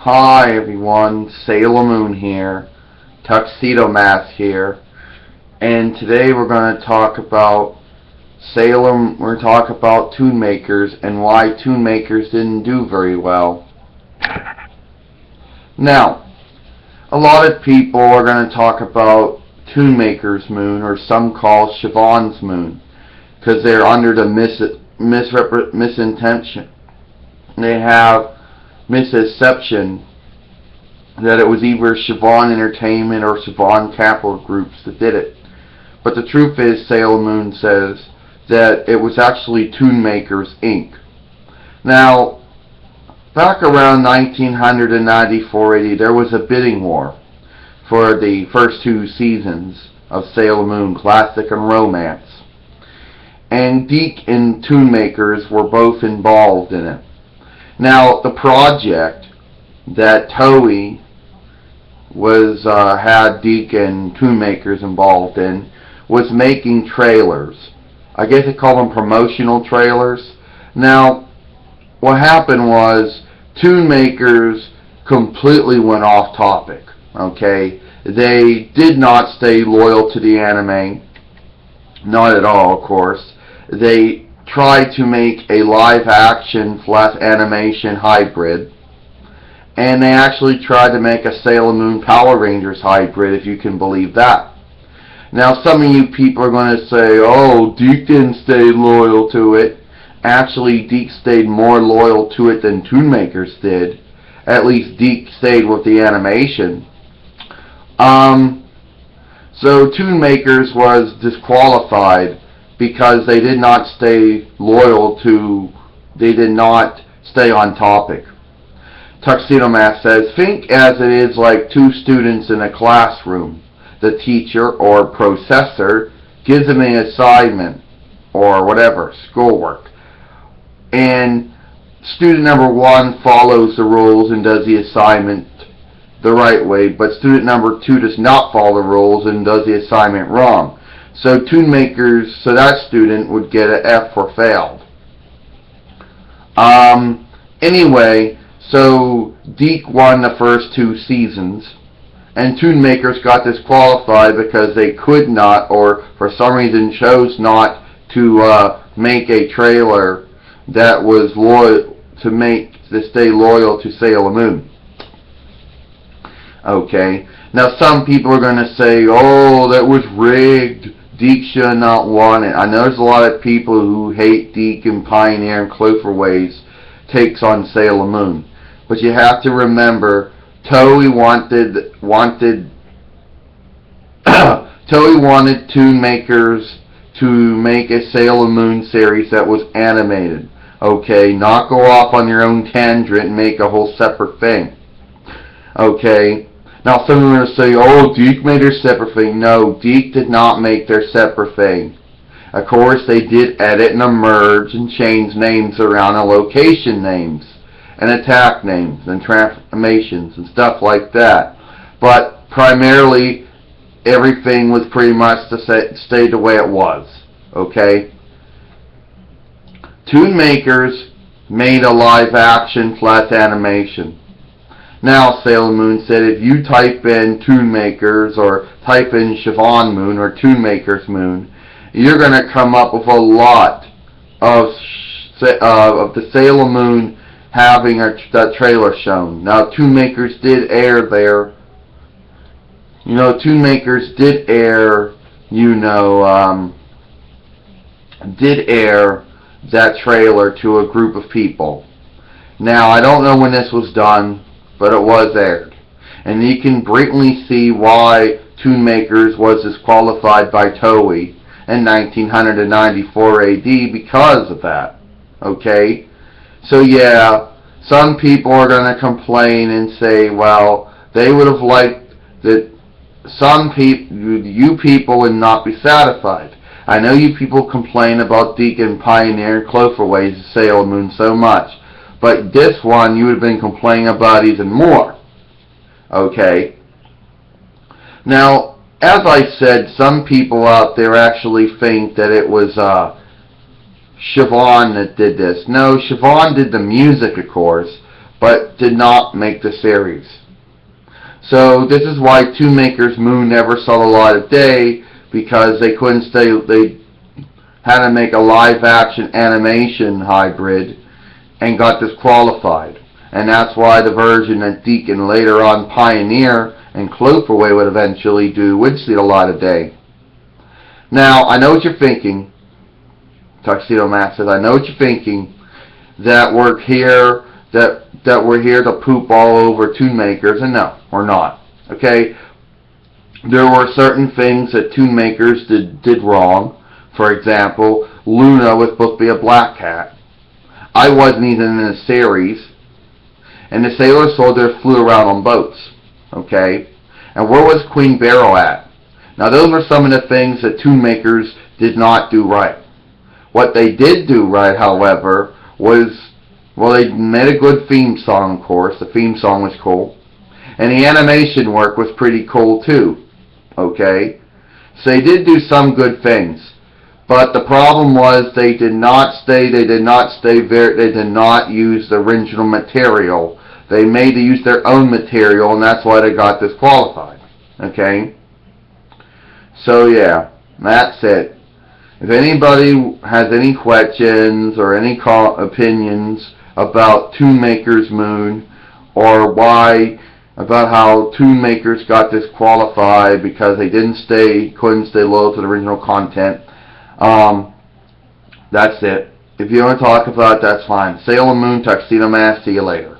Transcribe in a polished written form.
Hi everyone, Sailor Moon here, Tuxedo Mask here, and today we're going to talk about Toon Makers and why Toon Makers didn't do very well. Now, a lot of people are going to talk about Toon Maker's moon, or some call Siobhan's moon, because they're under the misintention. They have misconception that it was either Siobhan Entertainment or Siobhan Capital Groups that did it. But the truth is, Sailor Moon says that it was actually Toon Makers Inc. Now, back around 1994-80, there was a bidding war for the first two seasons of Sailor Moon Classic and Romance. And Deke and Toon Makers were both involved in it. Now, the project that Toei had Deke and Toon Makers involved in was making trailers. I guess they call them promotional trailers. Now, what happened was Toon Makers completely went off topic. Okay, they did not stay loyal to the anime, not at all, of course. They tried to make a live-action / animation hybrid, and they actually tried to make a Sailor Moon Power Rangers hybrid, if you can believe that. Now, some of you people are going to say, oh, Deke didn't stay loyal to it. Actually, Deke stayed more loyal to it than Toon Makers did. At least Deke stayed with the animation. So Toon Makers was disqualified because they did not stay loyal to, they did not stay on topic. Tuxedo Mask says, think as it is like two students in a classroom. The teacher or professor gives them an assignment or whatever, schoolwork. And student number one follows the rules and does the assignment the right way, but student number two does not follow the rules and does the assignment wrong. So that student would get an F for failed. Anyway, so Deke won the first two seasons, and Toon Makers got disqualified because they could not, or for some reason chose not to make a trailer that was loyal to stay loyal to Sailor Moon. Okay, now some people are going to say, oh, that was rigged. Deke should have not won it. I know there's a lot of people who hate Deke and Pioneer and Cloverways takes on Sailor Moon. But you have to remember, Toei wanted Toon Makers to make a Sailor Moon series that was animated. Okay, not go off on your own tangent and make a whole separate thing. Okay. Now some are going to say, oh, Deke made their separate thing. No, Deke did not make their separate thing. Of course, they did edit and merge and change names around and location names and attack names and transformations and stuff like that. But primarily, everything was pretty much stayed the way it was. Okay? Toon Makers made a live-action / animation. Now, Sailor Moon said if you type in Toon Makers or type in Siobhan Moon or Toon Makers Moon, you're going to come up with a lot of the Sailor Moon having that trailer shown. Now, Toon Makers did air there. You know, Toon Makers did air, did air that trailer to a group of people. Now, I don't know when this was done, but it was aired. And you can blatantly see why Toon Makers was disqualified by Toei in 1994 AD because of that. Okay? So yeah, some people are going to complain and say, well, they would have liked that you people would not be satisfied. I know you people complain about Deke and Pioneer and Cloverways and Sailor Moon so much. But this one, you would have been complaining about even more. Okay? Now, as I said, some people out there actually think that it was Siobhan that did this. No, Siobhan did the music, of course, but did not make the series. So this is why Toon Maker's Moon never saw the light of day, because they couldn't stay. They had to make a live-action animation hybrid and got disqualified. And that's why the version that Deacon, later on Pioneer, and Cloverway would eventually do would see the light of day. Now, I know what you're thinking, Tuxedo Matt says, I know what you're thinking, that we're here, that we're here to poop all over Toon Makers, and no, we're not. Okay? There were certain things that Toon Makers did wrong. For example, Luna was supposed to be a black cat. I wasn't even in the series. And the Sailor Soldier flew around on boats. Okay? And where was Queen Beryl at? Now those were some of the things that Toon Makers did not do right. What they did do right, however, was, well, they made a good theme song, of course. The theme song was cool. And the animation work was pretty cool too. Okay? So they did do some good things. But the problem was they did not use the original material. They made to use their own material, and that's why they got disqualified. Okay? So yeah, that's it. If anybody has any questions or any opinions about Toon Maker's Moon, or about how Toon Makers got disqualified because they couldn't stay loyal to the original content, that's it. If you want to talk about it, that's fine. Sailor Moon, Tuxedo Mask, see you later.